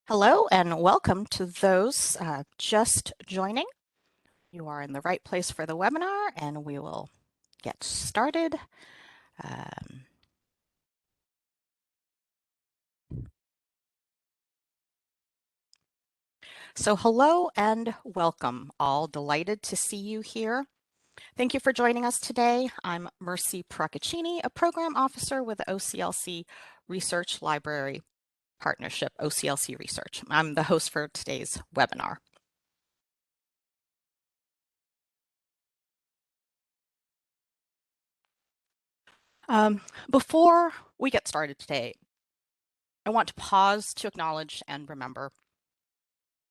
Hello and welcome to those just joining. You are in the right place for the webinar and we will get started. So hello and welcome. All delighted to see you here. Thank you for joining us today. I'm Mercy Procaccini, a program officer with the OCLC Research Library Partnership, OCLC Research. I'm the host for today's webinar. Before we get started today, I want to pause to acknowledge and remember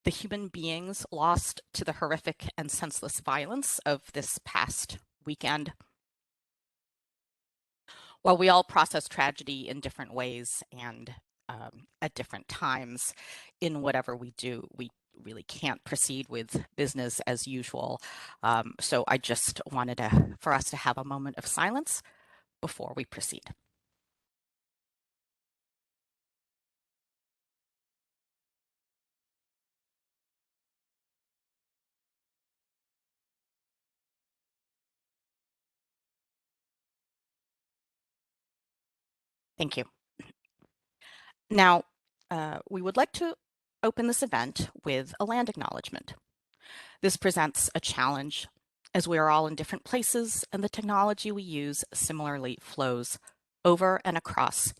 the human beings lost to the horrific and senseless violence of this past weekend. While we all process tragedy in different ways and at different times in whatever we do, we really can't proceed with business as usual. So I just wanted for us to have a moment of silence before we proceed. Thank you. Now, we would like to open this event with a land acknowledgement. This presents a challenge as we are all in different places and the technology we use similarly flows over and across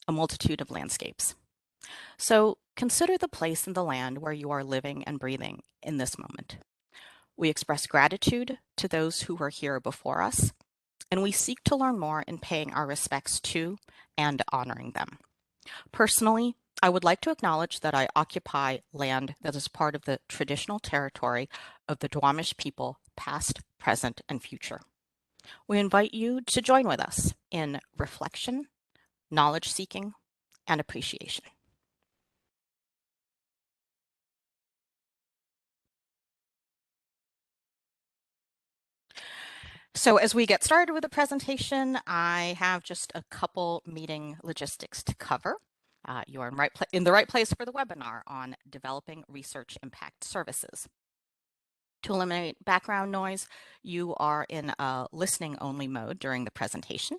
a multitude of landscapes. So consider the place in the land where you are living and breathing in this moment. We express gratitude to those who were here before us, and we seek to learn more in paying our respects to and honoring them. Personally, I would like to acknowledge that I occupy land that is part of the traditional territory of the Duwamish people, past, present, and future. We invite you to join with us in reflection, knowledge seeking, and appreciation. So as we get started with the presentation, I have just a couple meeting logistics to cover. You are in the right place for the webinar on developing research impact services. To eliminate background noise, you are in a listening only mode during the presentation.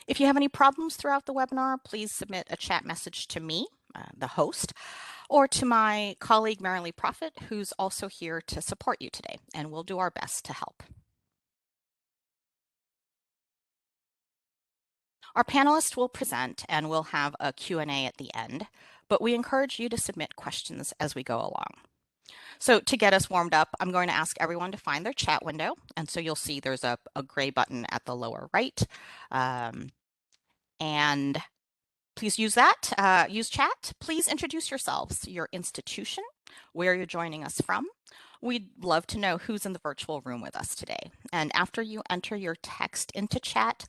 If you have any problems throughout the webinar, please submit a chat message to me, the host, or to my colleague, Marilee Prophet, who's also here to support you today, and we'll do our best to help. Our panelists will present and we'll have a Q&A at the end, but we encourage you to submit questions as we go along. So to get us warmed up, I'm going to ask everyone to find their chat window. And so you'll see there's a gray button at the lower right. And please use that, use chat. Please introduce yourselves, your institution, where you're joining us from. We'd love to know who's in the virtual room with us today. And after you enter your text into chat,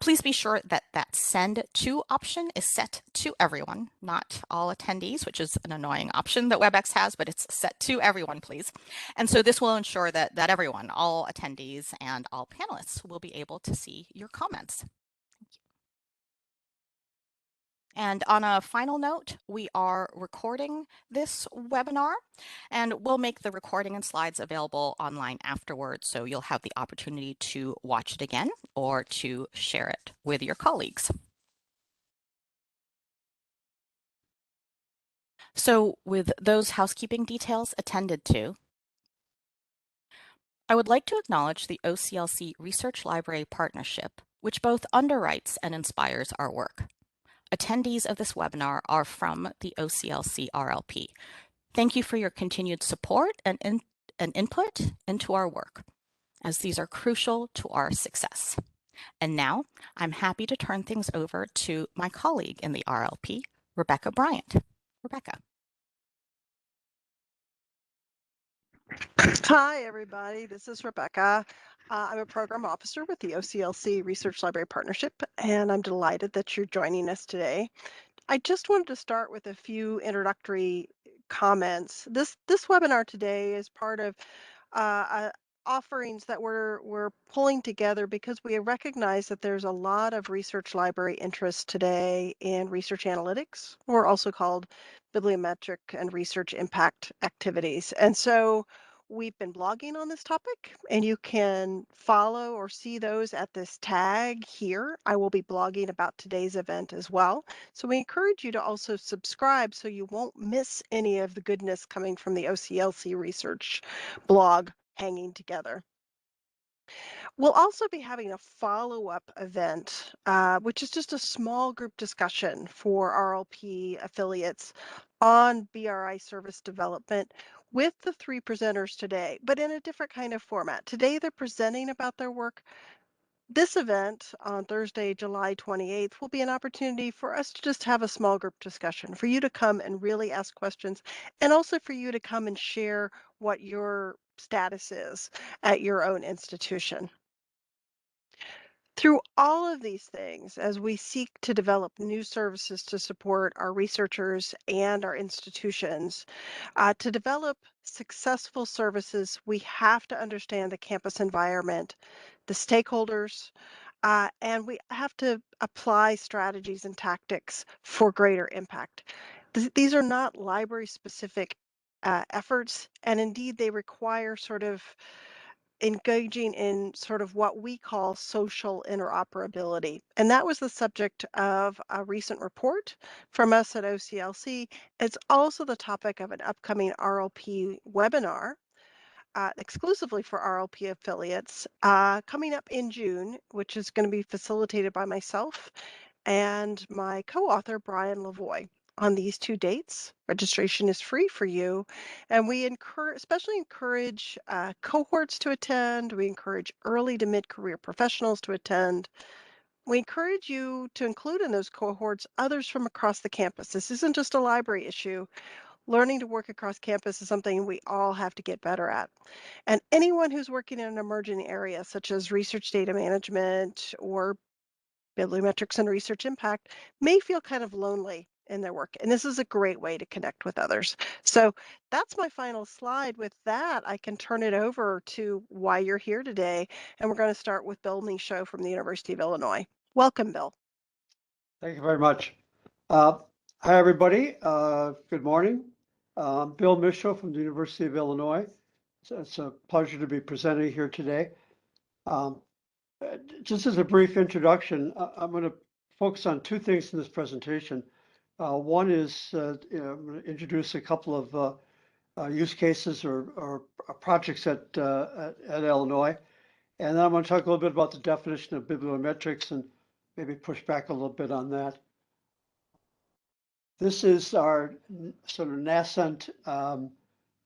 please be sure that that send to option is set to everyone, not all attendees, which is an annoying option that WebEx has, but it's set to everyone, please. And so this will ensure that everyone, all attendees and all panelists will be able to see your comments. And on a final note, we are recording this webinar and we'll make the recording and slides available online afterwards, so you'll have the opportunity to watch it again or to share it with your colleagues. So with those housekeeping details attended to, I would like to acknowledge the OCLC Research Library Partnership, which both underwrites and inspires our work. Attendees of this webinar are from the OCLC RLP. Thank you for your continued support and input into our work, as these are crucial to our success. And now I'm happy to turn things over to my colleague in the RLP, Rebecca Bryant. Rebecca. Hi, everybody. This is Rebecca. I'm a program officer with the OCLC Research Library Partnership, and I'm delighted that you're joining us today. I just wanted to start with a few introductory comments. This webinar today is part of offerings that we're pulling together because we recognize that there's a lot of research library interest today in research analytics, or also called bibliometric and research impact activities. And so we've been blogging on this topic, and you can follow or see those at this tag here. I will be blogging about today's event as well. So we encourage you to also subscribe so you won't miss any of the goodness coming from the OCLC research blog hanging together. We'll also be having a follow-up event, which is just a small group discussion for RLP affiliates on BRI service development with the three presenters today, but in a different kind of format. Today, they're presenting about their work. This event on Thursday, July 28th, will be an opportunity for us to just have a small group discussion, for you to come and really ask questions, and also for you to come and share what your status is at your own institution. Through all of these things, as we seek to develop new services to support our researchers and our institutions, to develop successful services, we have to understand the campus environment, the stakeholders, and we have to apply strategies and tactics for greater impact. These are not library-specific efforts, and indeed they require sort of engaging in sort of what we call social interoperability. And that was the subject of a recent report from us at OCLC. It's also the topic of an upcoming RLP webinar exclusively for RLP affiliates coming up in June, which is going to be facilitated by myself and my co-author, Brian Lavoie. On these two dates, registration is free for you, and we especially encourage cohorts to attend. We encourage early to mid-career professionals to attend. We encourage you to include in those cohorts others from across the campus. This isn't just a library issue. Learning to work across campus is something we all have to get better at. And anyone who's working in an emerging area, such as research data management or bibliometrics and research impact, may feel kind of lonely in their work. And this is a great way to connect with others. So that's my final slide. With that, I can turn it over to why you're here today. And we're going to start with Bill Michaud from the University of Illinois. Welcome, Bill. Thank you very much. Hi, everybody. Good morning. Bill Michaud from the University of Illinois. It's a pleasure to be presenting here today. Just as a brief introduction, I'm going to focus on two things in this presentation. One is I'm going to introduce a couple of use cases or projects at Illinois. And then I'm going to talk a little bit about the definition of bibliometrics and maybe push back a little bit on that. This is our sort of nascent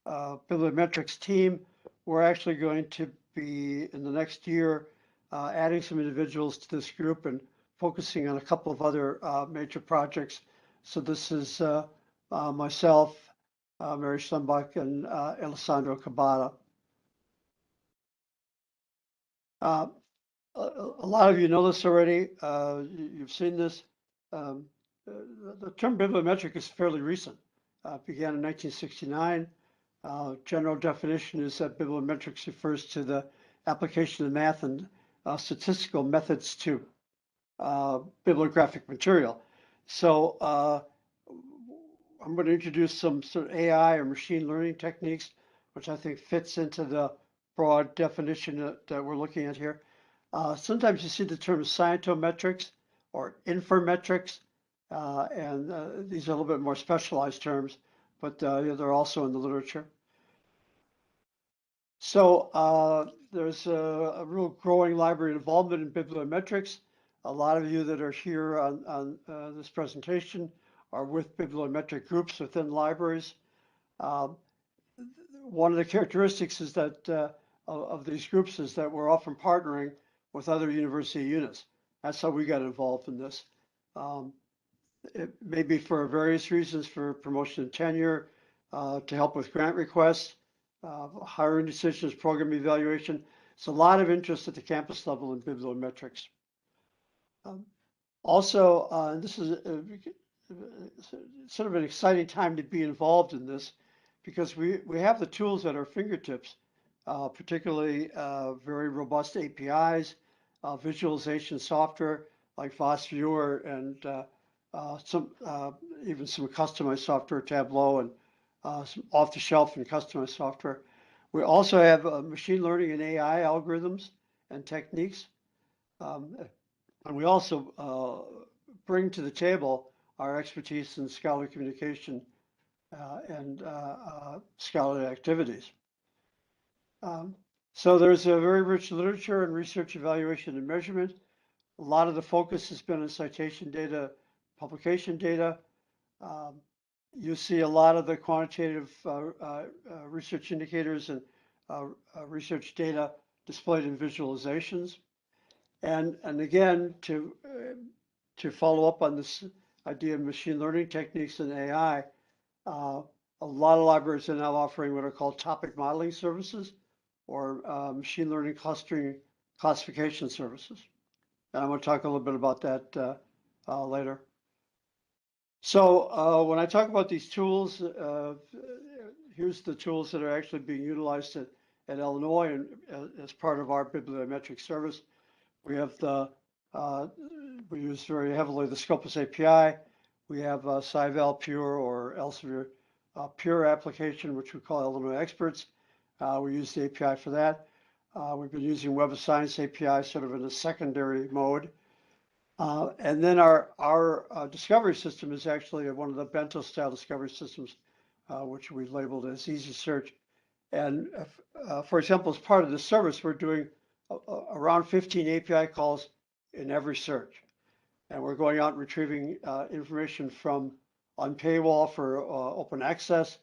bibliometrics team. We're actually going to be, in the next year, adding some individuals to this group and focusing on a couple of other major projects. So this is myself, Mary Schlembuck, and Alessandro Cabada. A lot of you know this already. You've seen this. The term bibliometric is fairly recent. Began in 1969. General definition is that bibliometrics refers to the application of math and statistical methods to bibliographic material. So I'm going to introduce some sort of AI or machine learning techniques, which I think fits into the broad definition that we're looking at here. Sometimes you see the term scientometrics or infometrics, and these are a little bit more specialized terms, but they're also in the literature. So there's a real growing library involvement in bibliometrics. A lot of you that are here on this presentation are with bibliometric groups within libraries. One of the characteristics is that of these groups is that we're often partnering with other university units. That's how we got involved in this. It may be for various reasons, for promotion and tenure, to help with grant requests, hiring decisions, program evaluation. It's a lot of interest at the campus level in bibliometrics. Also, this is sort of an exciting time to be involved in this because we have the tools at our fingertips particularly very robust APIs, visualization software like VOS Viewer, and even some customized software, Tableau, and some off-the-shelf and customized software. We also have machine learning and AI algorithms and techniques. And we also bring to the table our expertise in scholarly communication and scholarly activities. So there's a very rich literature and research evaluation and measurement. A lot of the focus has been on citation data, publication data. You see a lot of the quantitative research indicators and research data displayed in visualizations. And again, to follow up on this idea of machine learning techniques and AI, a lot of libraries are now offering what are called topic modeling services or machine learning clustering classification services. And I'm going to talk a little bit about that later. So when I talk about these tools, here's the tools that are actually being utilized at Illinois and as part of our bibliometric service. We have we use very heavily the Scopus API. We have SciVal Pure or Elsevier Pure application, which we call Illinois Experts. We use the API for that. We've been using Web of Science API sort of in a secondary mode. And then our discovery system is actually one of the bento style discovery systems, which we labeled as Easy Search. And for example, as part of the service, we're doing around 15 API calls in every search. And we're going out and retrieving information from on paywall for open access,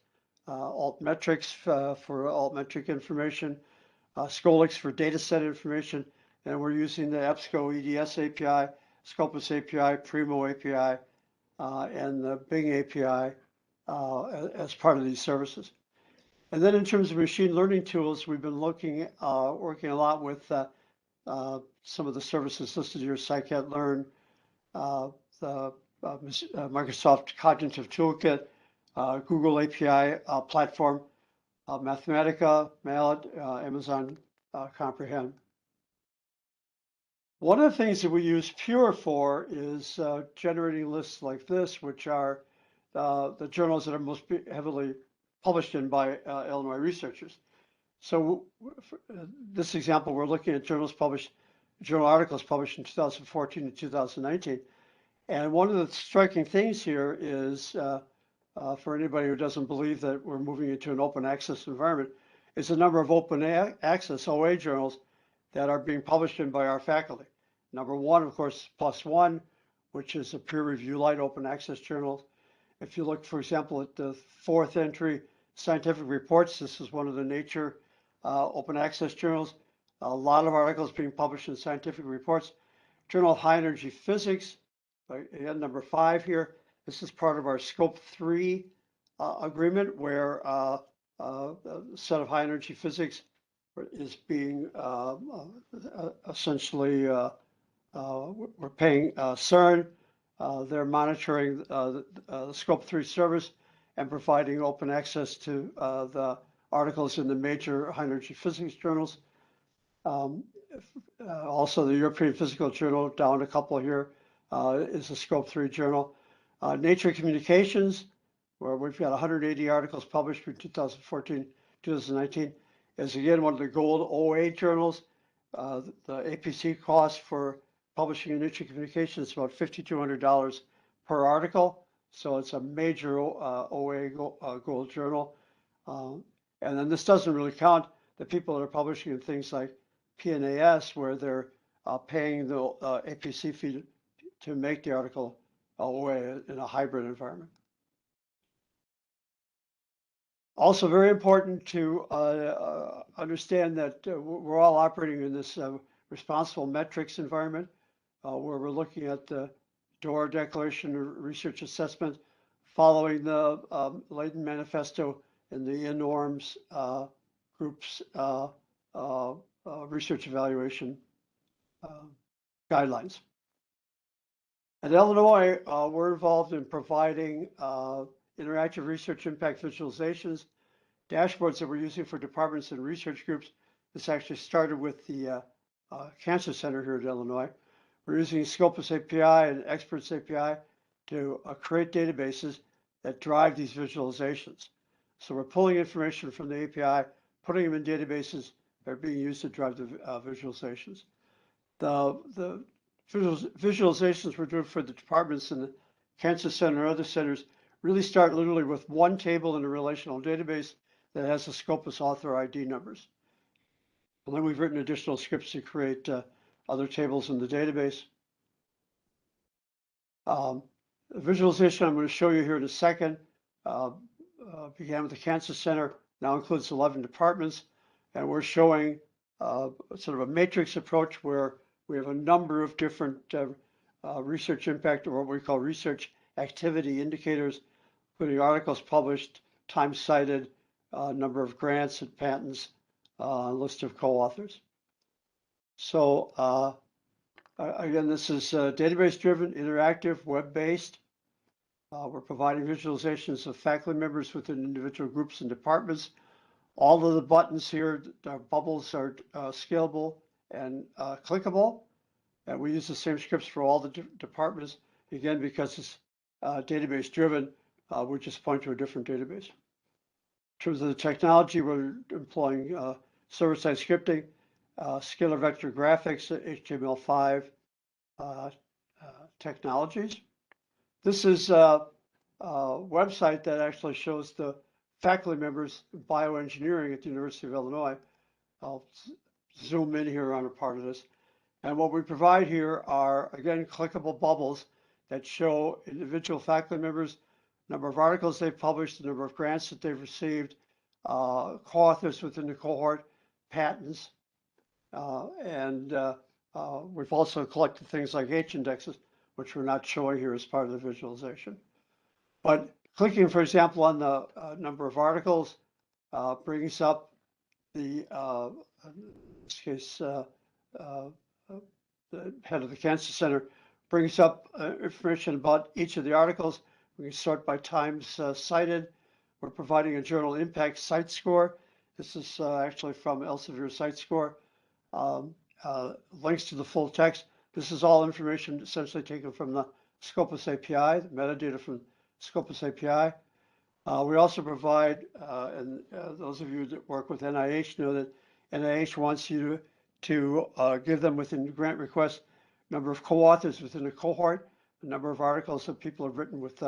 altmetrics for altmetric information, Scholix for data set information, and we're using the EBSCO EDS API, Scopus API, Primo API, and the Bing API as part of these services. And then in terms of machine learning tools, we've been working a lot with some of the services listed here, scikit-learn, the Microsoft Cognitive Toolkit, Google API platform, Mathematica, Mallet, Amazon Comprehend. One of the things that we use Pure for is generating lists like this, which are the journals that are most heavily published in by Illinois researchers. So this example, we're looking at journal articles published in 2014 and 2019. And one of the striking things here is, for anybody who doesn't believe that we're moving into an open access environment, is the number of open access OA journals that are being published in by our faculty. Number one, of course, PLOS ONE, which is a peer review light open access journal. If you look, for example, at the fourth entry, Scientific Reports, this is one of the Nature open access journals. A lot of articles being published in Scientific Reports. Journal of High Energy Physics, again, number 5 here. This is part of our Scope 3 agreement where a set of high energy physics is being essentially, we're paying CERN. They're monitoring the Scope 3 service and providing open access to the articles in the major high energy physics journals. Also, the European Physical Journal, down a couple here, is a Scope 3 journal. Nature Communications, where we've got 180 articles published from 2014, 2019, is again one of the gold OA journals. The APC cost for publishing in Nature Communications is about $5,200 per article. So it's a major OA gold journal. And then this doesn't really count the people that are publishing in things like PNAS, where they're paying the APC fee to make the article OA in a hybrid environment. Also very important to understand that we're all operating in this responsible metrics environment where we're looking at the DORA Declaration of Research Assessment, following the Leiden Manifesto and the INNORMS group's research evaluation guidelines. At Illinois, we're involved in providing interactive research impact visualizations dashboards that we're using for departments and research groups. This actually started with the Cancer Center here at Illinois. We're using Scopus API and Experts API to create databases that drive these visualizations. So we're pulling information from the API, putting them in databases that are being used to drive the visualizations. The visualizations we're doing for the departments and the Cancer Center and other centers really start literally with one table in a relational database that has the Scopus author ID numbers. And then we've written additional scripts to create other tables in the database. The visualization I'm going to show you here in a second began with the Cancer Center, now includes 11 departments, and we're showing sort of a matrix approach where we have a number of different research impact, or what we call research activity indicators, including articles published, time cited, number of grants and patents, list of co-authors. So again, this is database-driven, interactive, web-based. We're providing visualizations of faculty members within individual groups and departments. All of the buttons here, our bubbles, are scalable and clickable. And we use the same scripts for all the departments. Again, because it's database-driven, we just point to a different database. In terms of the technology, we're employing server-side scripting, scalar vector graphics, HTML5 technologies. This is a website that actually shows the faculty members in bioengineering at the University of Illinois. I'll zoom in here on a part of this. And what we provide here are, again, clickable bubbles that show individual faculty members, number of articles they've published, the number of grants that they've received, co-authors within the cohort, patents, and we've also collected things like H-indexes, which we're not showing here as part of the visualization. But clicking, for example, on the number of articles brings up the, in this case, the head of the Cancer Center brings up information about each of the articles. We can sort by times cited. We're providing a journal impact site score. This is actually from Elsevier site score. Links to the full text. This is all information essentially taken from the Scopus API, the metadata from Scopus API. We also provide, and those of you that work with NIH know that NIH wants you to give them within grant requests number of co-authors within a cohort, the number of articles that people have written with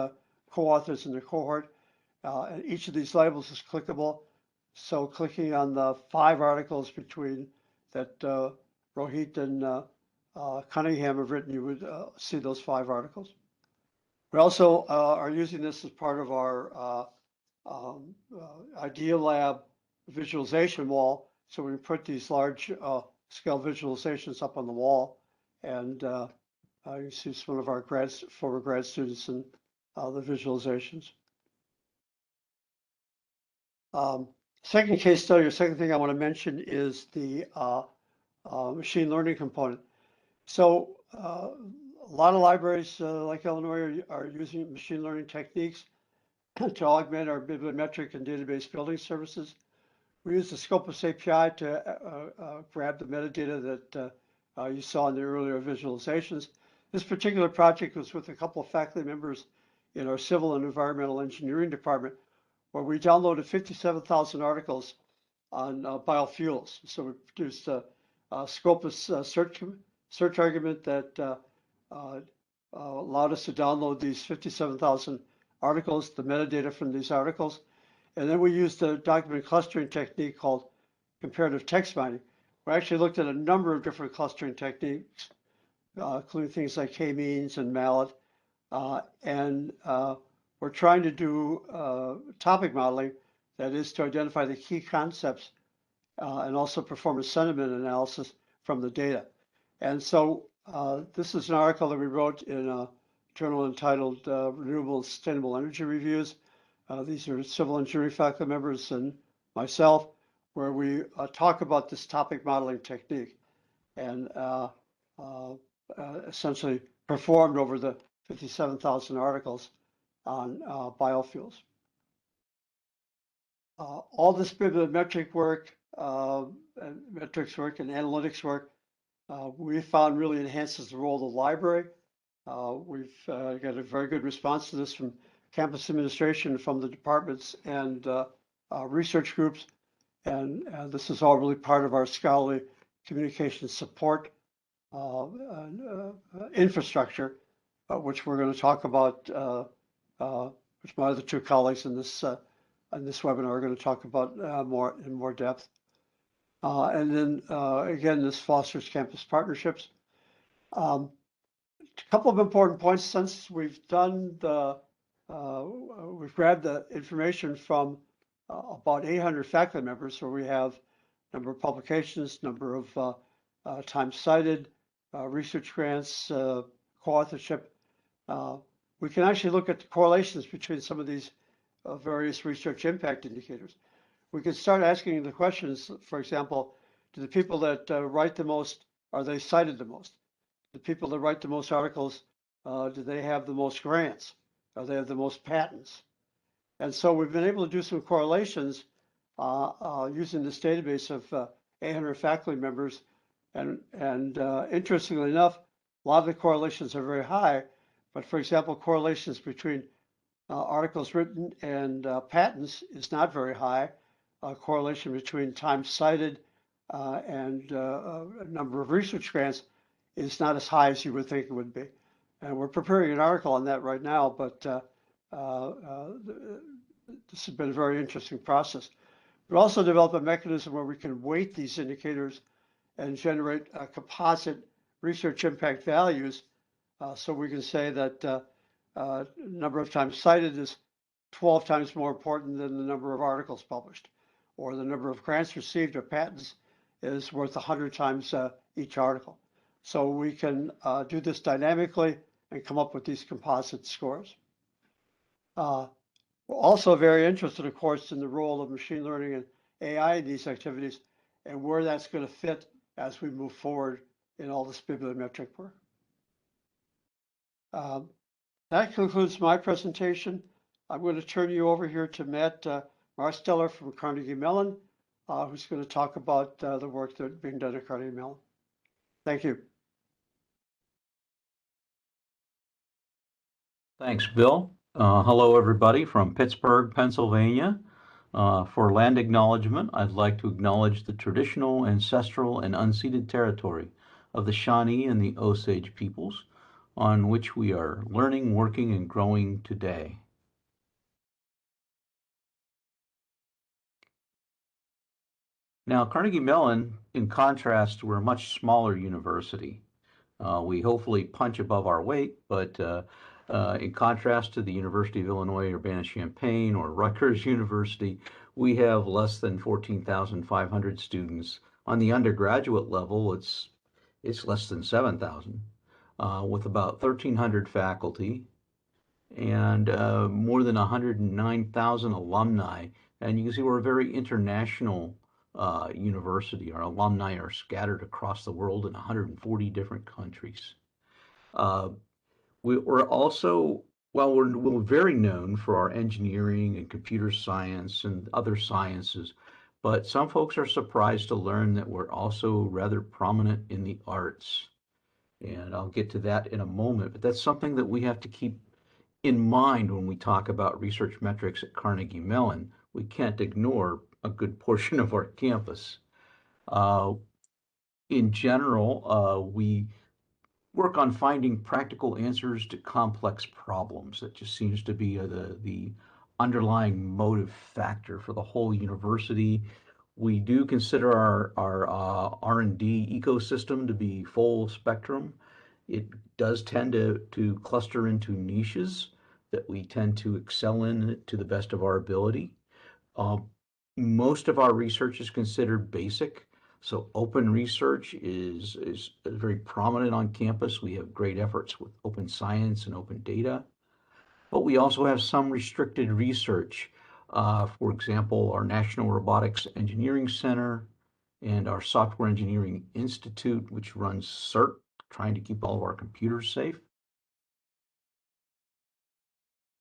co-authors in the cohort. And each of these labels is clickable. So clicking on the 5 articles between that Rohit and Cunningham have written, you would see those 5 articles. We also are using this as part of our Idea Lab visualization wall. So we put these large scale visualizations up on the wall, and you see some of our former grad students in the visualizations. Second case study, or second thing I want to mention is the machine learning component. So a lot of libraries like Illinois are using machine learning techniques to augment our bibliometric and database building services. We use the Scopus API to grab the metadata that you saw in the earlier visualizations. This particular project was with a couple of faculty members in our civil and environmental engineering department, where we downloaded 57,000 articles on biofuels. So we produced a Scopus search argument that allowed us to download these 57,000 articles, the metadata from these articles. And then we used a document clustering technique called comparative text mining. We actually looked at a number of different clustering techniques, including things like k-means and mallet. And we're trying to do topic modeling, that is to identify the key concepts and also perform a sentiment analysis from the data. And so this is an article that we wrote in a journal entitled Renewable and Sustainable Energy Reviews. These are civil engineering faculty members and myself, where we talk about this topic modeling technique and essentially performed over the 57,000 articles on biofuels. All this bibliometric work, and metrics work and analytics work, we found really enhances the role of the library. We've got a very good response to this from campus administration, from the departments and research groups. And this is all really part of our scholarly communication support infrastructure, which we're going to talk about, which my other two colleagues in this webinar are going to talk about in more depth. And then again, this fosters campus partnerships. A couple of important points since we've done we've grabbed the information from about 800 faculty members, where we have number of publications, number of times cited, research grants, co-authorship. We can actually look at the correlations between some of these various research impact indicators. We can start asking the questions, for example, do the people that write the most, are they cited the most? The people that write the most articles, do they have the most grants? Or they have the most patents? And so we've been able to do some correlations using this database of 800 faculty members. And interestingly enough, a lot of the correlations are very high. But for example, correlations between articles written and patents is not very high. Correlation between time cited and number of research grants is not as high as you would think it would be. And we're preparing an article on that right now, but this has been a very interesting process. We also developed a mechanism where we can weight these indicators and generate composite research impact values. So we can say that number of times cited is 12 times more important than the number of articles published, or the number of grants received or patents is worth 100 times each article. So we can do this dynamically and come up with these composite scores. We're also very interested, of course, in the role of machine learning and AI in these activities, and where that's going to fit as we move forward in all this bibliometric work. That concludes my presentation. I'm going to turn you over here to Matt Marsteller from Carnegie Mellon, who's going to talk about the work that's being done at Carnegie Mellon. Thank you. Thanks, Bill. Hello, everybody from Pittsburgh, Pennsylvania. For land acknowledgement, I'd like to acknowledge the traditional, ancestral, and unceded territory of the Shawnee and the Osage peoples, on which we are learning, working, and growing today. Now, Carnegie Mellon, in contrast, we're a much smaller university. We hopefully punch above our weight, but in contrast to the University of Illinois Urbana-Champaign or Rutgers University, we have less than 14,500 students. On the undergraduate level, it's less than 7,000, with about 1,300 faculty and more than 109,000 alumni. And you can see we're a very international university. Our alumni are scattered across the world in 140 different countries. We're also, well, we're very known for our engineering and computer science and other sciences, but some folks are surprised to learn that we're also rather prominent in the arts. And I'll get to that in a moment, but that's something that we have to keep in mind when we talk about research metrics at Carnegie Mellon. We can't ignore a good portion of our campus. In general, we work on finding practical answers to complex problems. That just seems to be the underlying motive factor for the whole university. We do consider our R&D ecosystem to be full spectrum. It does tend to cluster into niches that we tend to excel in to the best of our ability. Most of our research is considered basic. So open research is very prominent on campus. We have great efforts with open science and open data, but we also have some restricted research. For example, our National Robotics Engineering Center and our Software Engineering Institute, which runs CERT, trying to keep all of our computers safe.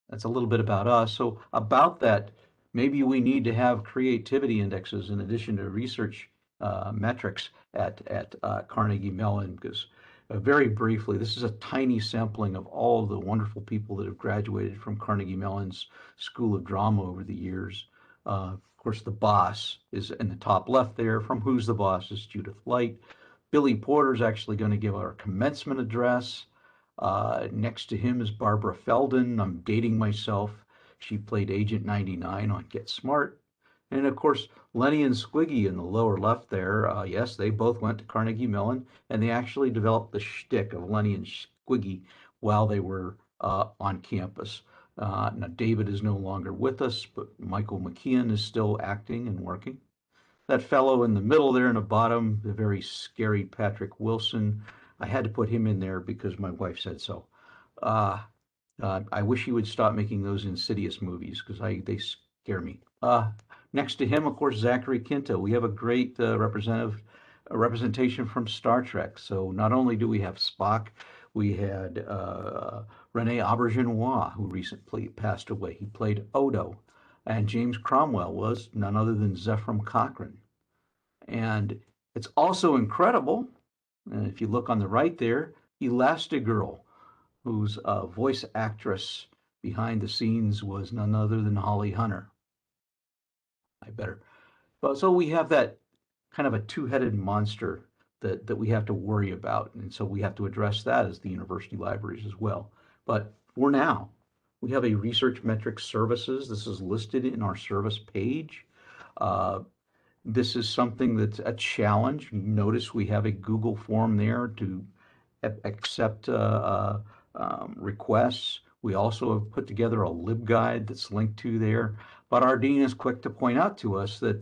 That's a little bit about us. So about that Maybe we need to have creativity indexes in addition to research metrics at Carnegie Mellon, because very briefly, this is a tiny sampling of all of the wonderful people that have graduated from Carnegie Mellon's School of Drama over the years. Of course, the boss is in the top left there. From Who's the Boss is Judith Light. Billy Porter's actually going to give our commencement address. Next to him is Barbara Feldon. I'm dating myself. She played Agent 99 on Get Smart. And of course, Lenny and Squiggy in the lower left there, yes, they both went to Carnegie Mellon, and they actually developed the shtick of Lenny and Squiggy while they were on campus. Now, David is no longer with us, but Michael McKeon is still acting and working. That fellow in the middle there in the bottom, the very scary Patrick Wilson, I had to put him in there because my wife said so. I wish he would stop making those Insidious movies because they scare me. Next to him, of course, Zachary Quinto. We have a great representation from Star Trek. So not only do we have Spock, we had Rene Auberjonois, who recently passed away. He played Odo. And James Cromwell was none other than Zephram Cochrane. And it's also incredible, and if you look on the right there, Elastigirl, whose voice actress behind the scenes was none other than Holly Hunter. So we have that kind of a two-headed monster that we have to worry about, and so we have to address that as the university libraries as well. But for now, we have a research metrics services. This is listed in our service page. This is something that's a challenge. Notice we have a Google form there to accept requests. We also have put together a LibGuide that's linked to there. But our dean is quick to point out to us that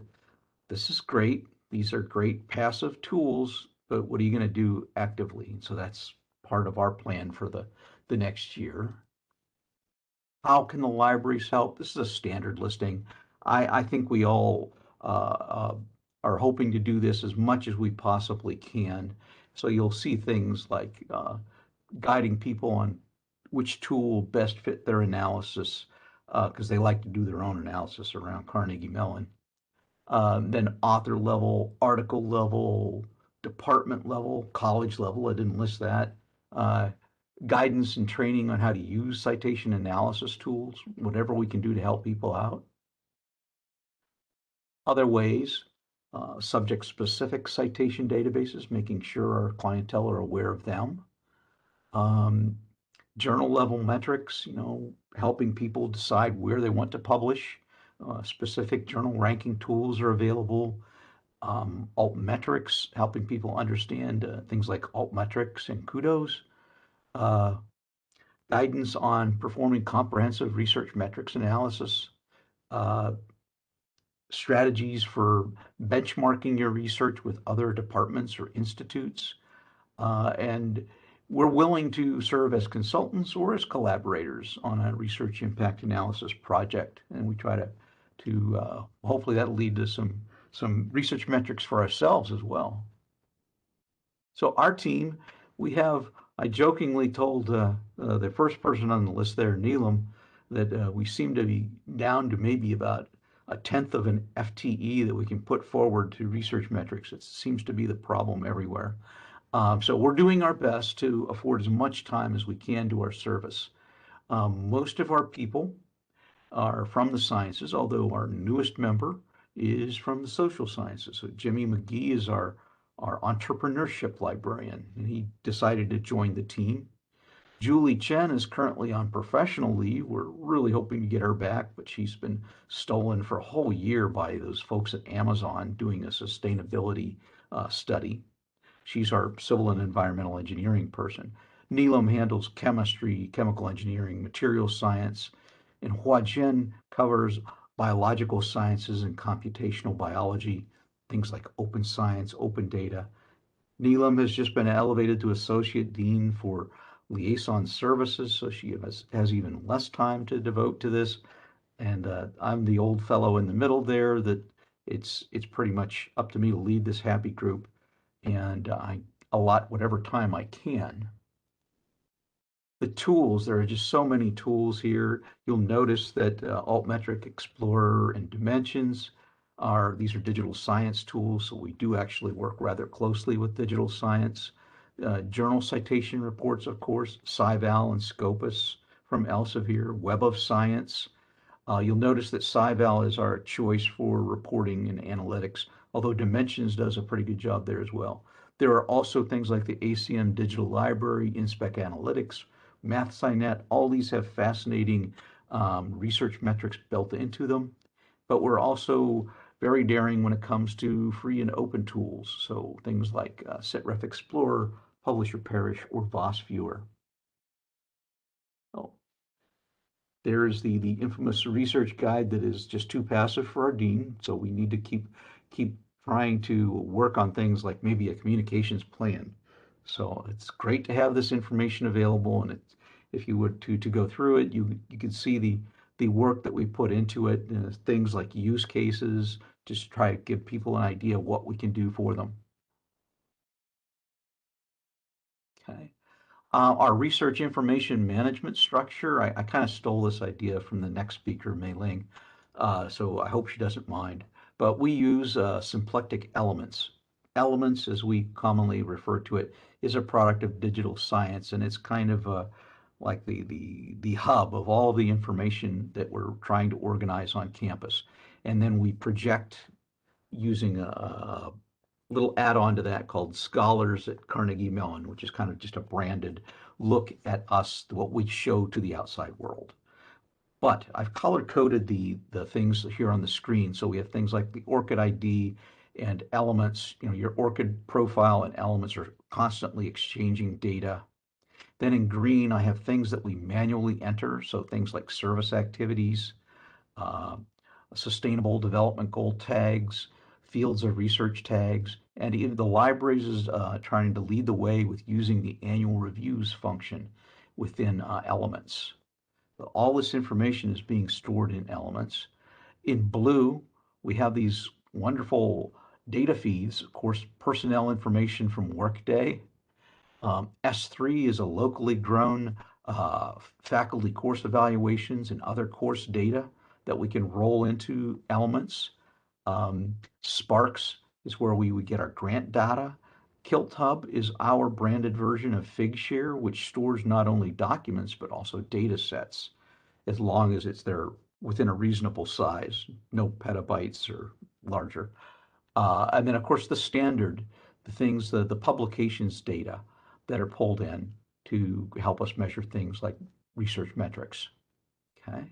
this is great. These are great passive tools, but what are you going to do actively? And so that's part of our plan for the next year. How can the libraries help? This is a standard listing. I think we all are hoping to do this as much as we possibly can. So you'll see things like guiding people on which tool will best fit their analysis, because they like to do their own analysis around Carnegie Mellon. Then author level, article level, department level, college level, I didn't list that. Guidance and training on how to use citation analysis tools, whatever we can do to help people out. Other ways, subject-specific citation databases, making sure our clientele are aware of them. Journal-level metrics, helping people decide where they want to publish. Specific journal ranking tools are available. Altmetrics, helping people understand things like altmetrics and kudos. Guidance on performing comprehensive research metrics analysis. Strategies for benchmarking your research with other departments or institutes. And we're willing to serve as consultants or as collaborators on a research impact analysis project. And we try to hopefully that'll lead to some research metrics for ourselves as well. So our team, I jokingly told the first person on the list there, Neelam, that we seem to be down to maybe about 1/10 of an FTE that we can put forward to research metrics. It seems to be the problem everywhere. So we're doing our best to afford as much time as we can to our service. Most of our people are from the sciences, although our newest member is from the social sciences. So Jimmy McGee is our entrepreneurship librarian, and he decided to join the team. Julie Chen is currently on professional leave. We're really hoping to get her back, but she's been stolen for a whole year by those folks at Amazon doing a sustainability study. She's our civil and environmental engineering person. Neelam handles chemistry, chemical engineering, material science, and Hua Jian covers biological sciences and computational biology, things like open science, open data. Neelam has just been elevated to associate dean for liaison services, so she has even less time to devote to this. And I'm the old fellow in the middle there that it's pretty much up to me to lead this happy group, and I allot whatever time I can. The tools, there are just so many tools here. You'll notice that Altmetric Explorer and Dimensions these are digital science tools, so we do actually work rather closely with digital science. Journal citation reports, of course, SciVal and Scopus from Elsevier, Web of Science. You'll notice that SciVal is our choice for reporting and analytics, although Dimensions does a pretty good job there as well. There are also things like the ACM Digital Library, InSpec Analytics, MathSciNet. All these have fascinating research metrics built into them, but we're also very daring when it comes to free and open tools. So things like SitRef Explorer, Publish or Perish, or VOS Viewer. Oh, there's the infamous research guide that is just too passive for our dean. So we need to keep trying to work on things like maybe a communications plan. So it's great to have this information available, and if you were to go through it, you can see the work that we put into it, things like use cases, just try to give people an idea of what we can do for them. Okay. Our research information management structure, I kind of stole this idea from the next speaker, Mei Ling, so I hope she doesn't mind. But we use symplectic elements. Elements, as we commonly refer to it, is a product of digital science, and it's kind of like the hub of all the information that we're trying to organize on campus. And then we project using a little add-on to that called Scholars at Carnegie Mellon, which is kind of just a branded look at us, what we show to the outside world. But I've color-coded the things here on the screen. So we have things like the ORCID ID and elements. You know, your ORCID profile and elements are constantly exchanging data. Then in green, I have things that we manually enter. So things like service activities, uh, sustainable development goal tags, fields of research tags, and even the libraries is trying to lead the way with using the annual reviews function within elements. So all this information is being stored in elements. In blue, we have these wonderful data feeds, of course, personnel information from Workday. S3 is a locally grown faculty course evaluations and other course data that we can roll into elements. Sparks is where we would get our grant data. KiltHub is our branded version of Figshare, which stores not only documents, but also data sets, as long as it's there within a reasonable size, no petabytes or larger. And then, of course, the standard, the things, the publications data that are pulled in to help us measure things like research metrics. Okay.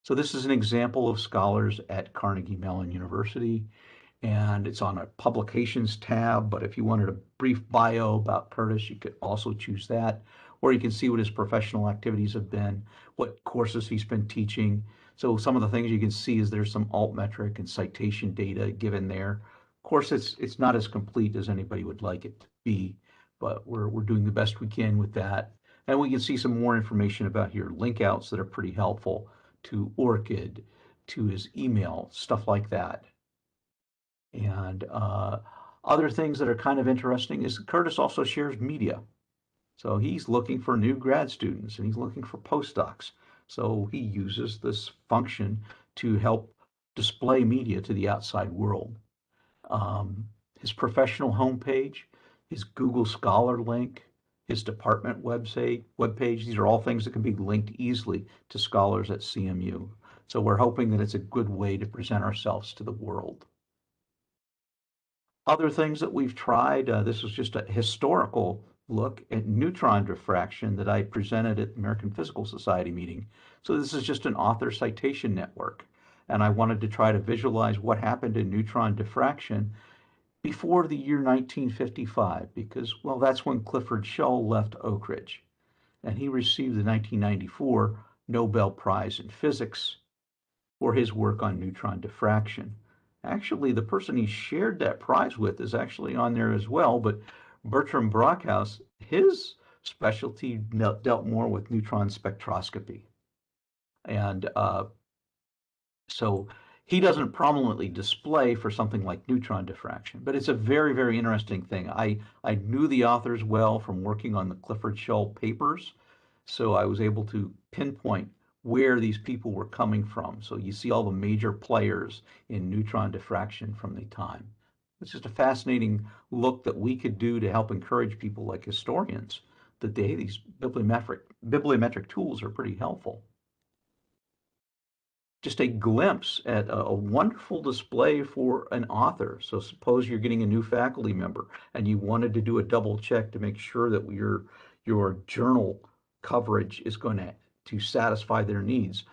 So this is an example of Scholars at Carnegie Mellon University, and it's on a publications tab, but if you wanted a brief bio about Curtis, you could also choose that, or you can see what his professional activities have been, what courses he's been teaching. So some of the things you can see is there's some altmetric and citation data given there. Of course, it's not as complete as anybody would like it to be, but we're doing the best we can with that. And we can see some more information about here, link outs that are pretty helpful to ORCID, to his email, stuff like that. And other things that are kind of interesting is Curtis also shares media. So he's looking for new grad students and he's looking for postdocs. So he uses this function to help display media to the outside world. His professional homepage, his Google Scholar link, his department webpage, these are all things that can be linked easily to scholars at CMU. So we're hoping that it's a good way to present ourselves to the world. Other things that we've tried, this was just a historical look at neutron diffraction that I presented at the American Physical Society meeting. So this is just an author citation network. And I wanted to try to visualize what happened in neutron diffraction before the year 1955, because, well, that's when Clifford Shull left Oak Ridge. And he received the 1994 Nobel Prize in Physics for his work on neutron diffraction. Actually, the person he shared that prize with is actually on there as well, but Bertram Brockhouse, his specialty dealt more with neutron spectroscopy. And so he doesn't prominently display for something like neutron diffraction, but it's a very, very interesting thing. I knew the authors well from working on the Clifford Shell papers, so I was able to pinpoint where these people were coming from. So you see all the major players in neutron diffraction from the time. It's just a fascinating look that we could do to help encourage people like historians that these bibliometric tools are pretty helpful. Just a glimpse at a wonderful display for an author. So suppose you're getting a new faculty member and you wanted to do a double check to make sure that your journal coverage is going to satisfy their needs.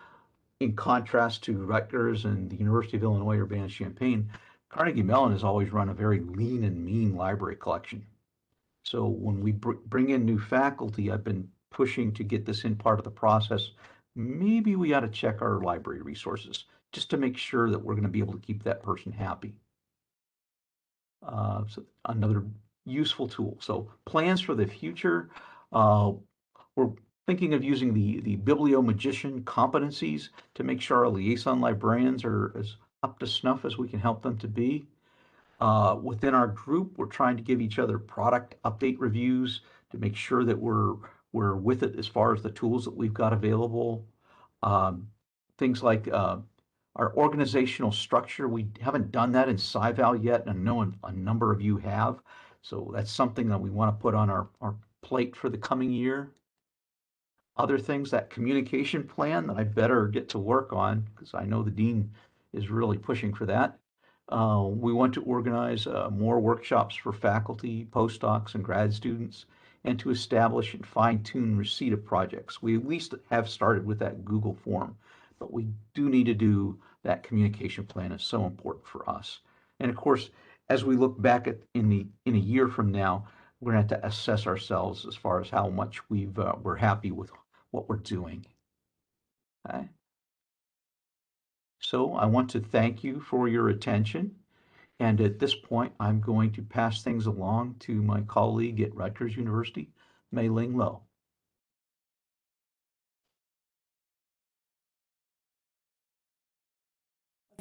In contrast to Rutgers and the University of Illinois or Urbana-Champaign, Carnegie Mellon has always run a very lean and mean library collection. So when we bring in new faculty, I've been pushing to get this in part of the process. Maybe we ought to check our library resources just to make sure that we're going to be able to keep that person happy. So another useful tool. So plans for the future. We're thinking of using the bibliomagician competencies to make sure our liaison librarians are as up to snuff as we can help them to be. Within our group, we're trying to give each other product update reviews to make sure that we're with it as far as the tools that we've got available. Things like our organizational structure. We haven't done that in SciVal yet, and I know a number of you have. So that's something that we want to put on our plate for the coming year. Other things, that communication plan that I better get to work on because I know the dean is really pushing for that. We want to organize more workshops for faculty, postdocs, and grad students, and to establish and fine-tune receipt of projects. We at least have started with that Google form, but we do need to do that communication plan. Is so important for us. And of course, as we look back in a year from now, we're going to have to assess ourselves as far as how much we're happy with what we're doing. Okay. So I want to thank you for your attention. And at this point, I'm going to pass things along to my colleague at Rutgers University, Mei-Ling Lo.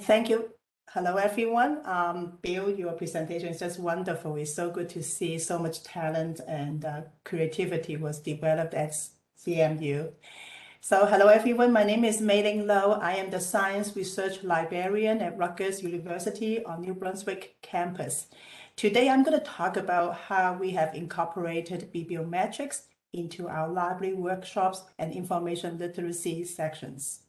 Thank you. Hello, everyone. Bill, your presentation is just wonderful. It's so good to see so much talent and creativity was developed at CMU. So hello, everyone. My name is Mei-Ling Lo. I am the Science Research Librarian at Rutgers University on New Brunswick campus. Today, I'm going to talk about how we have incorporated bibliometrics into our library workshops and information literacy sections.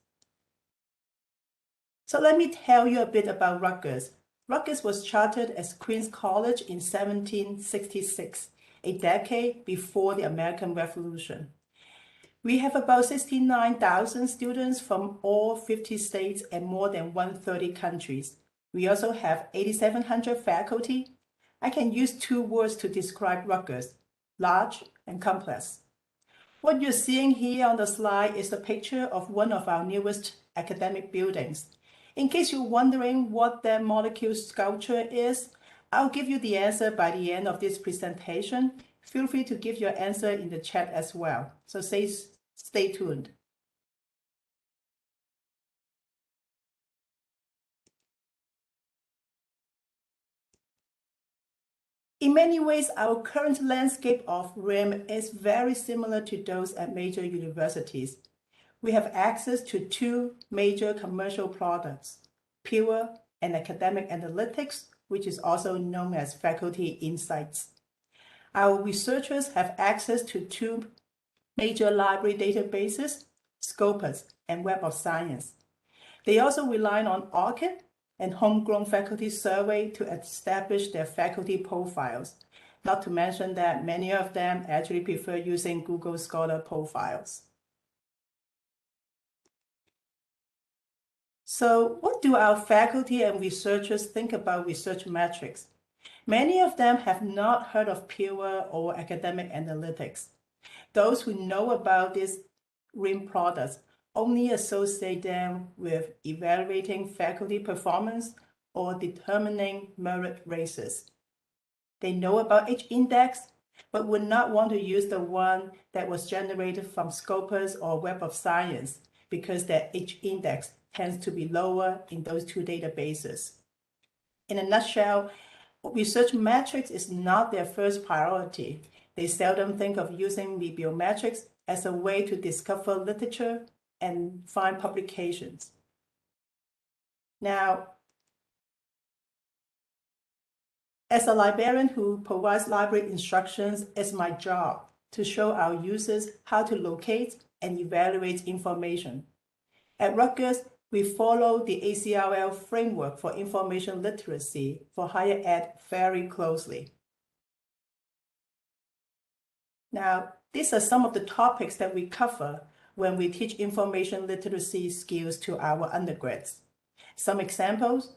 So let me tell you a bit about Rutgers. Rutgers was chartered as Queen's College in 1766, a decade before the American Revolution. We have about 69,000 students from all 50 states and more than 130 countries. We also have 8,700 faculty. I can use two words to describe Rutgers: large and complex. What you're seeing here on the slide is a picture of one of our newest academic buildings. In case you're wondering what that molecule sculpture is, I'll give you the answer by the end of this presentation. Feel free to give your answer in the chat as well. So stay tuned. In many ways, our current landscape of RIM is very similar to those at major universities. We have access to two major commercial products, Pure and Academic Analytics, which is also known as Faculty Insights. Our researchers have access to two major library databases, Scopus and Web of Science. They also rely on ORCID and homegrown faculty survey to establish their faculty profiles, not to mention that many of them actually prefer using Google Scholar profiles. So what do our faculty and researchers think about research metrics? Many of them have not heard of Pure or Academic Analytics. Those who know about these RIM products only associate them with evaluating faculty performance or determining merit races. They know about H-index, but would not want to use the one that was generated from Scopus or Web of Science because their H-index tends to be lower in those two databases. In a nutshell, research metrics is not their first priority. They seldom think of using bibliometrics as a way to discover literature and find publications. Now, as a librarian who provides library instructions, it's my job to show our users how to locate and evaluate information. At Rutgers, we follow the ACRL framework for information literacy for higher ed very closely. Now, these are some of the topics that we cover when we teach information literacy skills to our undergrads. Some examples: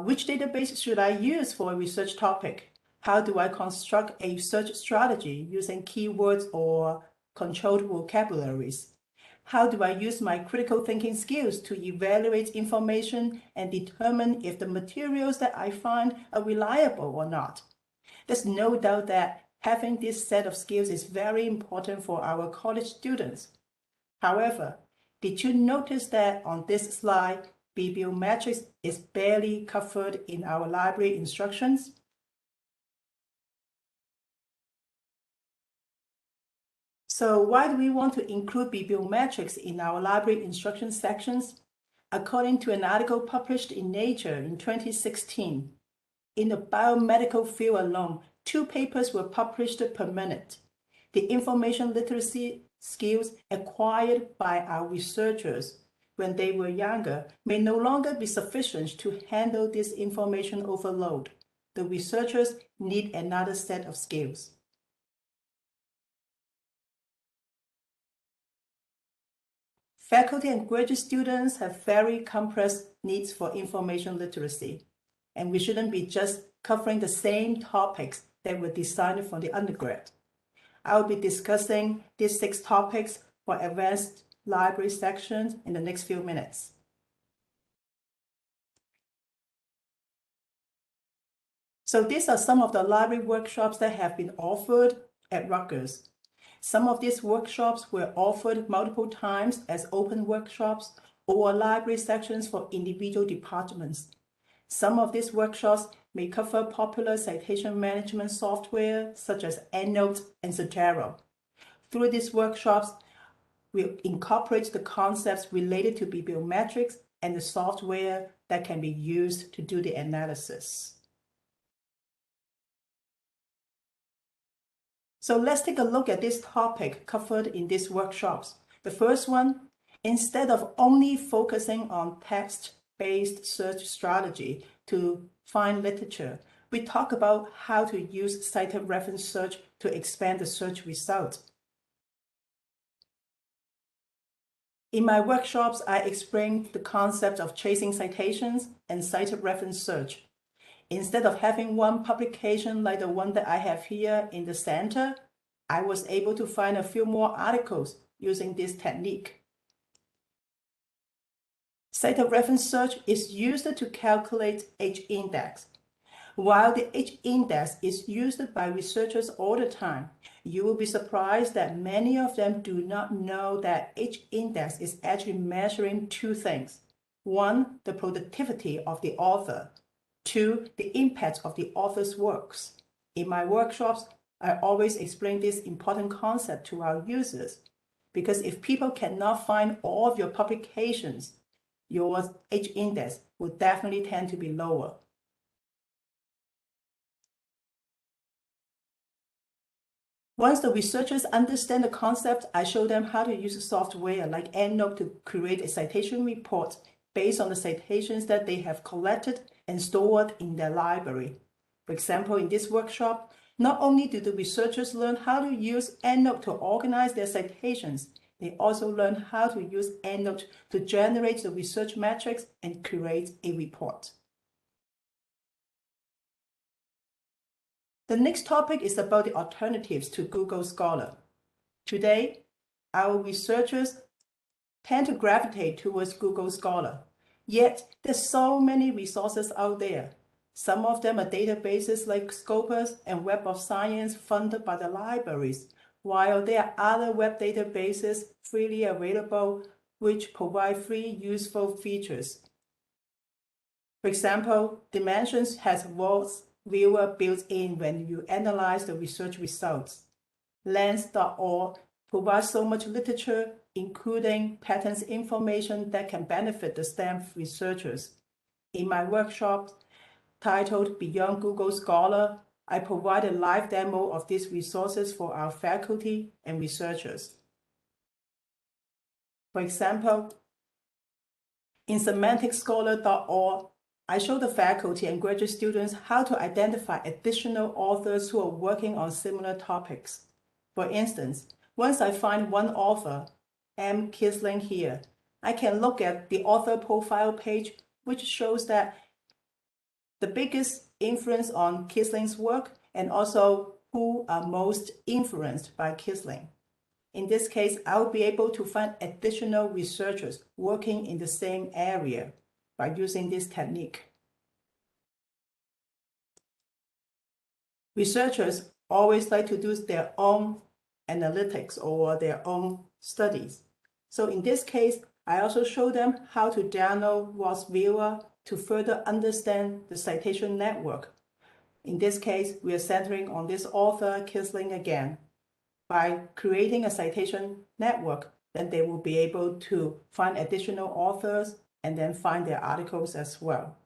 which database should I use for a research topic? How do I construct a search strategy using keywords or controlled vocabularies? How do I use my critical thinking skills to evaluate information and determine if the materials that I find are reliable or not? There's no doubt that having this set of skills is very important for our college students. However, did you notice that on this slide, bibliometrics is barely covered in our library instructions? So why do we want to include bibliometrics in our library instruction sections? According to an article published in Nature in 2016, in the biomedical field alone, 2 papers were published per minute. The information literacy skills acquired by our researchers when they were younger may no longer be sufficient to handle this information overload. The researchers need another set of skills. Faculty and graduate students have very complex needs for information literacy, and we shouldn't be just covering the same topics that were designed for the undergrad. I will be discussing these 6 topics for advanced library sections in the next few minutes. So these are some of the library workshops that have been offered at Rutgers. Some of these workshops were offered multiple times as open workshops or library sections for individual departments. Some of these workshops may cover popular citation management software such as Endnote and Citation. Through these workshops, we incorporate the concepts related to bibliometrics and the software that can be used to do the analysis. So let's take a look at this topic covered in these workshops. The first one, instead of only focusing on text-based search strategy to find literature, we talk about how to use cited reference search to expand the search result. In my workshops, I explain the concept of chasing citations and cited reference search. Instead of having one publication like the one that I have here in the center, I was able to find a few more articles using this technique. Cited reference search is used to calculate H-index. While the H-index is used by researchers all the time, you will be surprised that many of them do not know that H-index is actually measuring 2 things. 1, the productivity of the author. 2, the impact of the author's works. In my workshops, I always explain this important concept to our users, because if people cannot find all of your publications, your H-index will definitely tend to be lower. Once the researchers understand the concept, I show them how to use software like Endnote to create a citation report based on the citations that they have collected and stored in their library. For example, in this workshop, not only do the researchers learn how to use Endnote to organize their citations, they also learn how to use Endnote to generate the research metrics and create a report. The next topic is about the alternatives to Google Scholar. Today, our researchers tend to gravitate towards Google Scholar. Yet, there's so many resources out there. Some of them are databases like Scopus and Web of Science funded by the libraries, while there are other web databases freely available which provide free useful features. For example, Dimensions has Voice Viewer built in when you analyze the research results. Lens.org provides so much literature, including patents information that can benefit the STEM researchers. In my workshop titled Beyond Google Scholar, I provide a live demo of these resources for our faculty and researchers. For example, in semanticscholar.org, I show the faculty and graduate students how to identify additional authors who are working on similar topics. For instance, once I find one author, M. Kisling here, I can look at the author profile page, which shows that the biggest influence on Kisling's work and also who are most influenced by Kisling. In this case, I will be able to find additional researchers working in the same area by using this technique. Researchers always like to do their own analytics or their own studies. So in this case, I also show them how to download Voice Viewer to further understand the citation network. In this case, we are centering on this author, Kisling, again. By creating a citation network, then they will be able to find additional authors and then find their articles as well.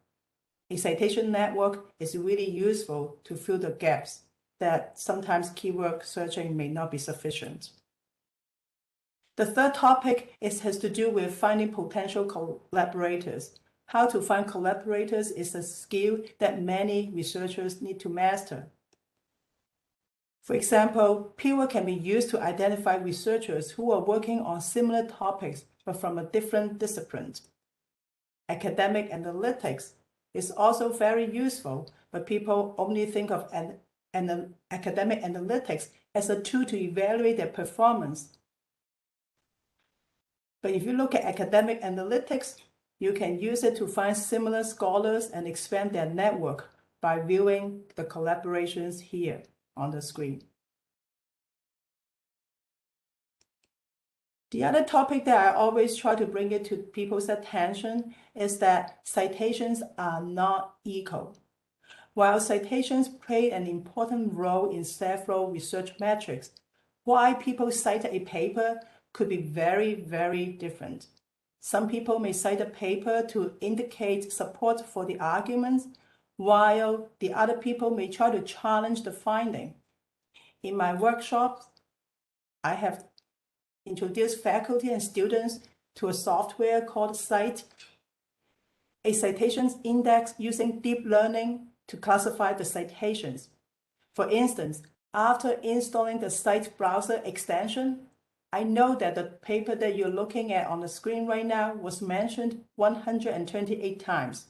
A citation network is really useful to fill the gaps that sometimes keyword searching may not be sufficient. The third topic has to do with finding potential collaborators. How to find collaborators is a skill that many researchers need to master. For example, Pure can be used to identify researchers who are working on similar topics but from a different discipline. Academic analytics is also very useful, but people only think of academic analytics as a tool to evaluate their performance. But if you look at academic analytics, you can use it to find similar scholars and expand their network by viewing the collaborations here on the screen. The other topic that I always try to bring it to people's attention is that citations are not equal. While citations play an important role in several research metrics, why people cite a paper could be very, very different. Some people may cite a paper to indicate support for the arguments, while the other people may try to challenge the finding. In my workshops, I have introduced faculty and students to a software called Cite, a citations index using deep learning to classify the citations. For instance, after installing the Cite browser extension, I know that the paper that you're looking at on the screen right now was mentioned 128 times.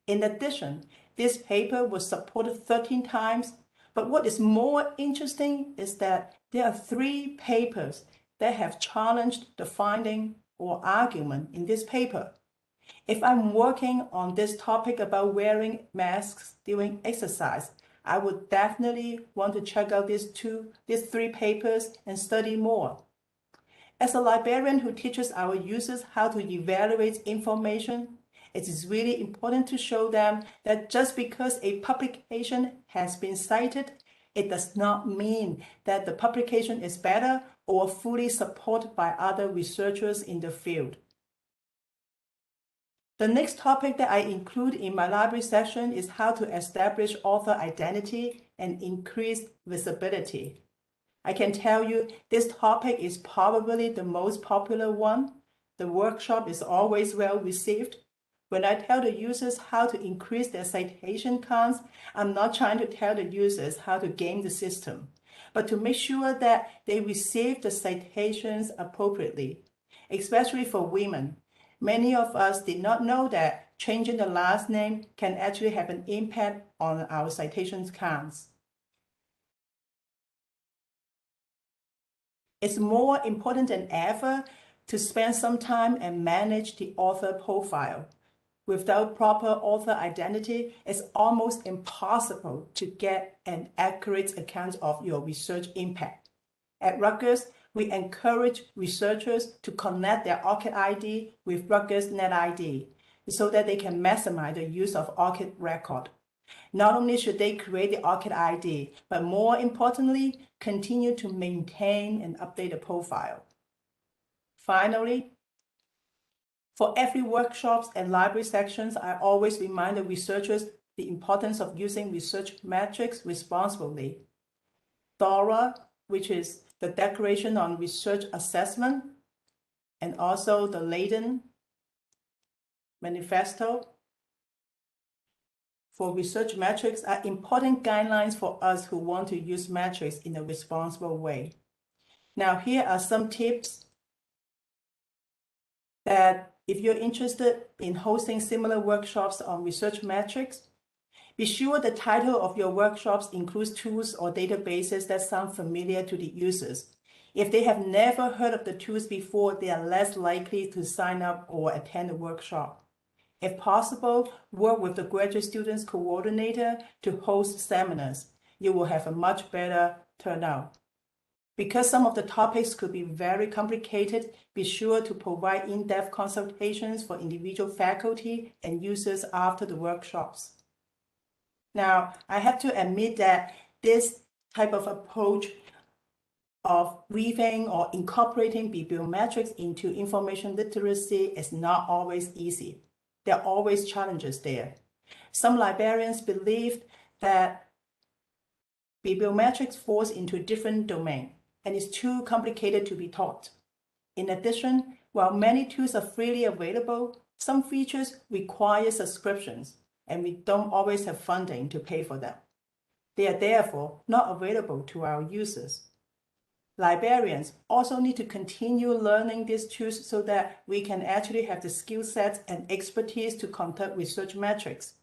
In addition, this paper was supported 13 times, but what is more interesting is that there are 3 papers that have challenged the finding or argument in this paper. If I'm working on this topic about wearing masks during exercise, I would definitely want to check out these 3 papers and study more. As a librarian who teaches our users how to evaluate information, it is really important to show them that just because a publication has been cited, it does not mean that the publication is better or fully supported by other researchers in the field. The next topic that I include in my library section is how to establish author identity and increase visibility. I can tell you this topic is probably the most popular one. The workshop is always well received. When I tell the users how to increase their citation counts, I'm not trying to tell the users how to game the system, but to make sure that they receive the citations appropriately, especially for women. Many of us did not know that changing the last name can actually have an impact on our citations counts. It's more important than ever to spend some time and manage the author profile. Without proper author identity, it's almost impossible to get an accurate account of your research impact. At Rutgers, we encourage researchers to connect their ORCID ID with Rutgers NetID so that they can maximize the use of ORCID record. Not only should they create the ORCID ID, but more importantly, continue to maintain and update the profile. Finally, for every workshops and library sections, I always remind the researchers the importance of using research metrics responsibly. DORA, which is the Declaration on Research Assessment, and also the Leiden Manifesto for research metrics are important guidelines for us who want to use metrics in a responsible way. Now, here are some tips that if you're interested in hosting similar workshops on research metrics, be sure the title of your workshops includes tools or databases that sound familiar to the users. If they have never heard of the tools before, they are less likely to sign up or attend the workshop. If possible, work with the graduate students coordinator to host seminars. You will have a much better turnout. Because some of the topics could be very complicated, be sure to provide in-depth consultations for individual faculty and users after the workshops. Now, I have to admit that this type of approach of weaving or incorporating bibliometrics into information literacy is not always easy. There are always challenges there. Some librarians believe that bibliometrics falls into a different domain and is too complicated to be taught. In addition, while many tools are freely available, some features require subscriptions, and we don't always have funding to pay for them. They are therefore not available to our users. Librarians also need to continue learning these tools so that we can actually have the skill sets and expertise to conduct research metrics.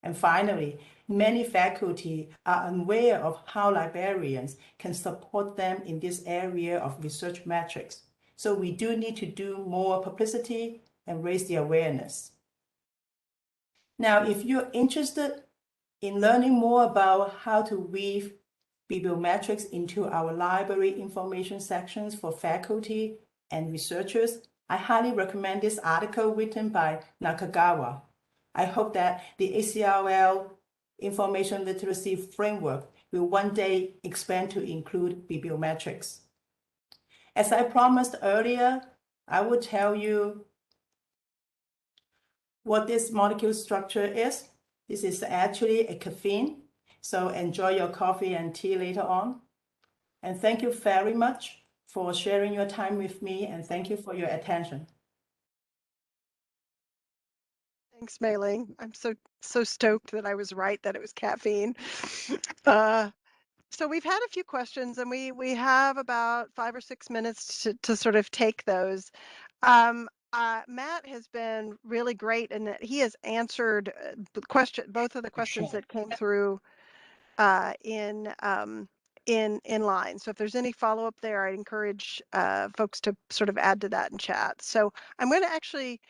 And finally, many faculty are unaware of how librarians can support them in this area of research metrics. So we do need to do more publicity and raise the awareness. Now, if you're interested in learning more about how to weave bibliometrics into our library information sections for faculty and researchers, I highly recommend this article written by Nakagawa. I hope that the ACRL Information Literacy Framework will one day expand to include bibliometrics. As I promised earlier, I will tell you what this molecule structure is. This is actually a caffeine, so enjoy your coffee and tea later on. And thank you very much for sharing your time with me, and thank you for your attention. Thanks, Mei Ling. I'm so stoked that I was right that it was caffeine. So we've had a few questions, and we have about 5 or 6 minutes to sort of take those. Matt has been really great in that he has answered both of the questions that came through in line. So if there's any follow-up there, I encourage folks to sort of add to that in chat. So I'm going to actually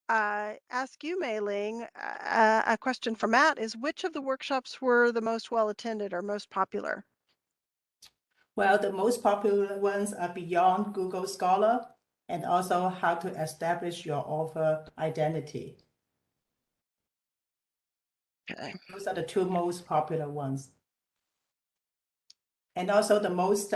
ask you, Mei Ling, a question for Matt is, which of the workshops were the most well attended or most popular? Well, the most popular ones are Beyond Google Scholar and also How to Establish Your Author Identity. Okay. Those are the two most popular ones. And also the most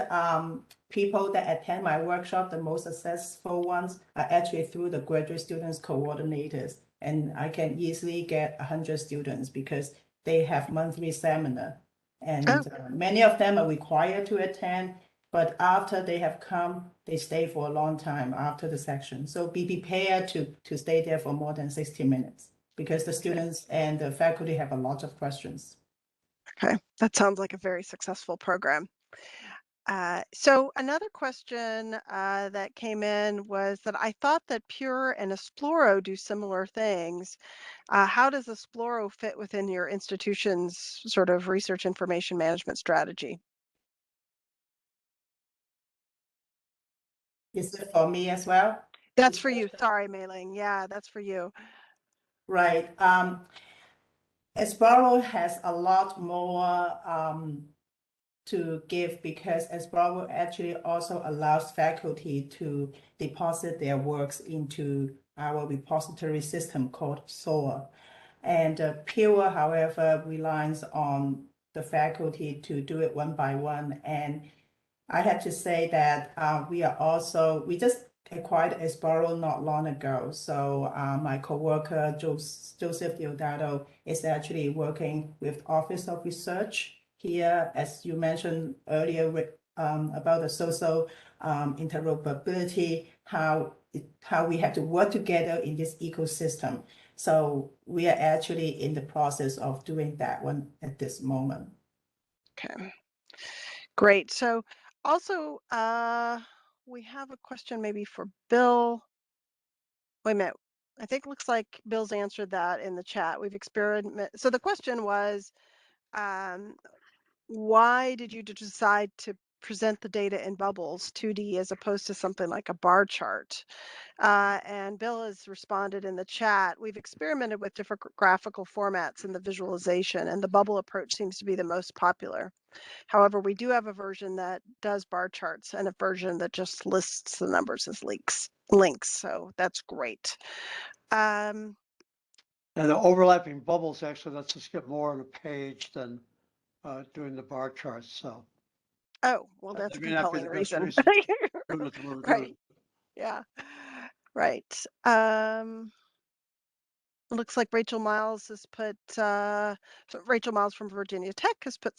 people that attend my workshop, the most successful ones are actually through the graduate students coordinators. And I can easily get 100 students because they have monthly seminar. And many of them are required to attend, but after they have come, they stay for a long time after the section. So be prepared to stay there for more than 60 minutes because the students and the faculty have a lot of questions. Okay, that sounds like a very successful program. So another question that came in was that I thought that Pure and Esploro do similar things. How does Esploro fit within your institution's sort of research information management strategy? Is it for me as well? That's for you. Sorry, Mei Ling. Yeah, that's for you. Right. Esploro has a lot more to give because Esbravo actually also allows faculty to deposit their works into our repository system called SOAR. And Pure, however, relies on the faculty to do it one by one. And I have to say that we just acquired Esbravo not long ago. So my coworker, Joseph Deodato, is actually working with Office of Research here, as you mentioned earlier, about the social interoperability, how we have to work together in this ecosystem. So we are actually in the process of doing that one at this moment. Okay, great. So also, we have a question maybe for Bill. Wait a minute. I think it looks like Bill's answered that in the chat. We've experimented. So the question was, why did you decide to present the data in bubbles 2D as opposed to something like a bar chart? And Bill has responded in the chat. We've experimented with different graphical formats in the visualization, and the bubble approach seems to be the most popular. However, we do have a version that does bar charts and a version that just lists the numbers as links. So that's great. And the overlapping bubbles actually lets us get more on a page than doing the bar charts. So. Oh, well, that's a That may not be compelling the best reason. doing it the way we're doing Right. it. Yeah. Right. It looks like Rachel Miles has put so Rachel Miles from Virginia Tech has put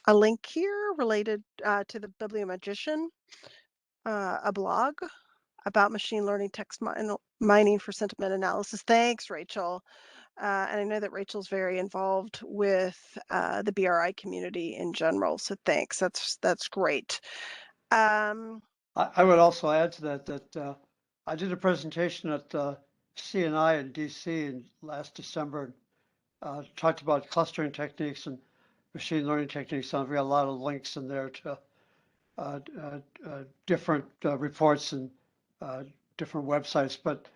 a link here related to the Bibliomagician, a blog about machine learning text mining for sentiment analysis. Thanks, Rachel. And I know that Rachel's very involved with the BRI community in general. So thanks. That's great. I would also add to that I did a presentation at CNI in DC in last December. Talked about clustering techniques and machine learning techniques. And we got a lot of links in there to different reports and different websites. But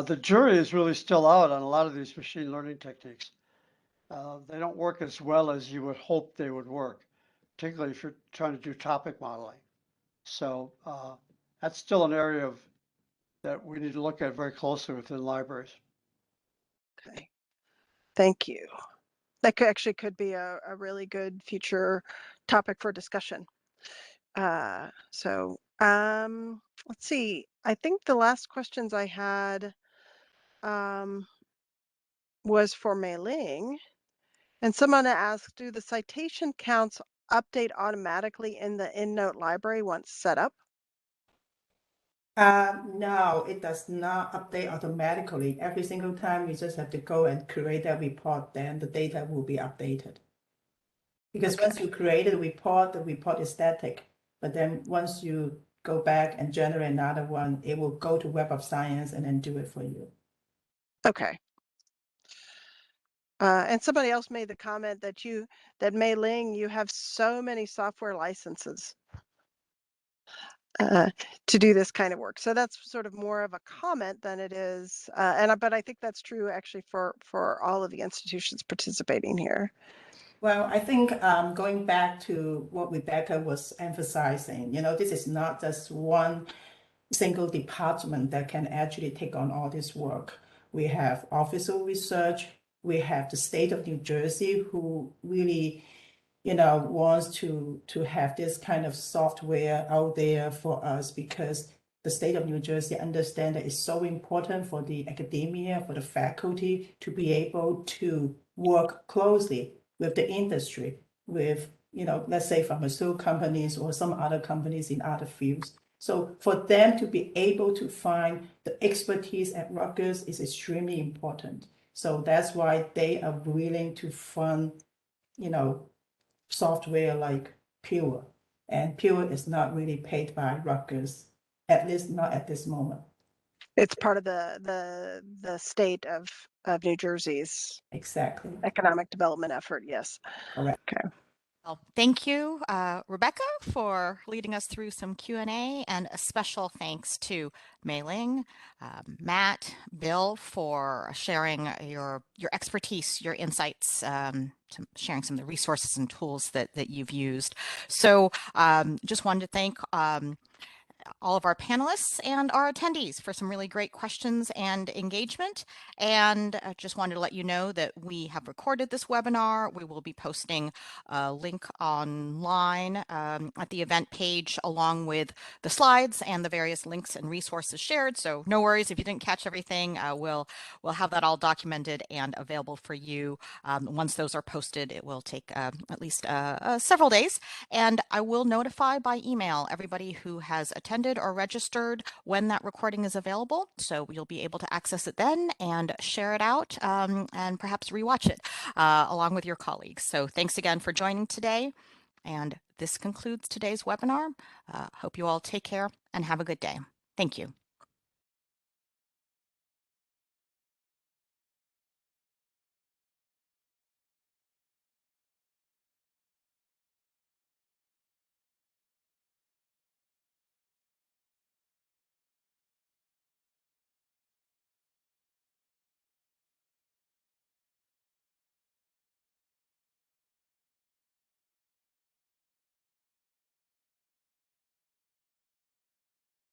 the jury is really still out on a lot of these machine learning techniques. They don't work as well as you would hope they would work, particularly if you're trying to do topic modeling. So that's still an area that we need to look at very closely within libraries. Okay, thank you. That could be a really good future topic for discussion. So let's see. I think the last questions I had was for Mei Ling, and someone asked, do the citation counts update automatically in the Endnote library once set up? No, it does not update automatically. Every single time you just have to go and create that report, then the data will be updated. Because once you create the report is static. But then once you go back and generate another one, it will go to Web of Science and then do it for you. Okay. And somebody else made the comment that Mei Ling, you have so many software licenses to do this kind of work. So that's sort of more of a comment than it is. But I think that's true actually for all of the institutions participating here. Well, I think going back to what Rebecca was emphasizing, this is not just one single department that can actually take on all this work. We have Office of Research, we have the state of New Jersey who really, wants to have this kind of software out there for us because the state of New Jersey understand that it's so important for the academia, for the faculty to be able to work closely with the industry, with, let's say pharmaceutical companies or some other companies in other fields. So for them to be able to find the expertise at Rutgers is extremely important. So that's why they are willing to fund, software like Pure. And Pure is not really paid by Rutgers, at least not at this moment. It's part of the state of New Jersey's exactly economic development effort. Yes. Correct. Okay. Well, thank you, Rebecca, for leading us through some Q&A, and a special thanks to Mei Ling, Matt, Bill, for sharing your expertise, your insights, sharing some of the resources and tools that you've used. So just wanted to thank all of our panelists and our attendees for some really great questions and engagement. And just wanted to let you know that we have recorded this webinar. We will be posting a link online at the event page, along with the slides and the various links and resources shared. So no worries if you didn't catch everything. We'll have that all documented and available for you. Once those are posted, it will take at least several days. And I will notify by email everybody who has attended or registered when that recording is available. So you'll be able to access it then and share it out and perhaps rewatch it along with your colleagues. So thanks again for joining today. And this concludes today's webinar. Hope you all take care and have a good day. Thank you.